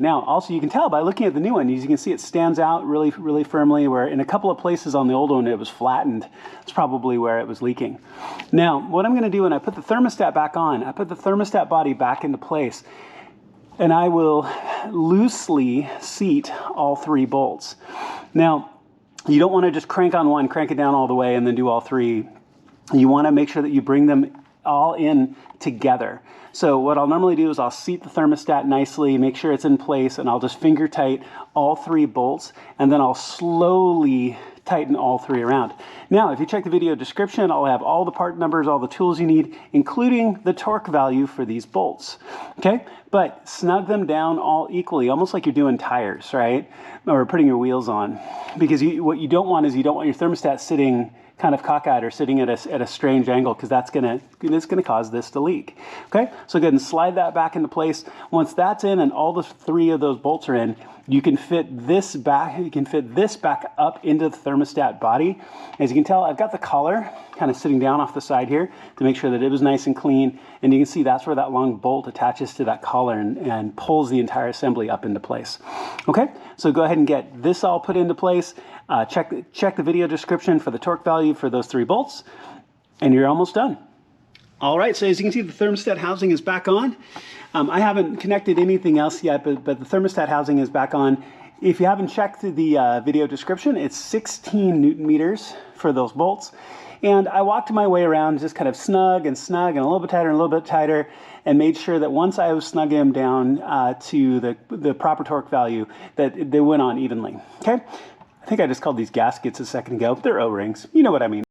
Now, also you can tell by looking at the new one, as you can see it stands out really, really firmly, where in a couple of places on the old one it was flattened. It's probably where it was leaking. Now, what I'm gonna do when I put the thermostat back on, I put the thermostat body back into place, and I will loosely seat all 3 bolts. Now, you don't wanna just crank on one, crank it down all the way, and then do all 3. You wanna make sure that you bring them all in together. So what I'll normally do is I'll seat the thermostat nicely, make sure it's in place, and I'll just finger tight all 3 bolts, and then I'll slowly tighten all 3 around. Now, if you check the video description, I'll have all the part numbers, all the tools you need, including the torque value for these bolts, okay? But snug them down all equally, almost like you're doing tires, right? Or putting your wheels on. Because what you don't want is you don't want your thermostat sitting kind of cockeyed or sitting at a strange angle, because it's gonna cause this to leak. Okay, so go ahead and slide that back into place. Once that's in and all the 3 of those bolts are in, you can fit this back. You can fit this back up into the thermostat body. As you can tell, I've got the collar kind of sitting down off the side here to make sure that it was nice and clean. And you can see that's where that long bolt attaches to that collar and pulls the entire assembly up into place. Okay, so go ahead and get this all put into place. Check the video description for the torque value for those 3 bolts, and you're almost done. All right, so as you can see, the thermostat housing is back on. I haven't connected anything else yet, but the thermostat housing is back on. If you haven't checked the video description, it's 16 Newton meters for those bolts. And I walked my way around just kind of snug and a little bit tighter and a little bit tighter, and made sure that once I was snugging them down to the proper torque value, that they went on evenly, okay? I think I just called these gaskets a second ago, but they're O-rings. You know what I mean.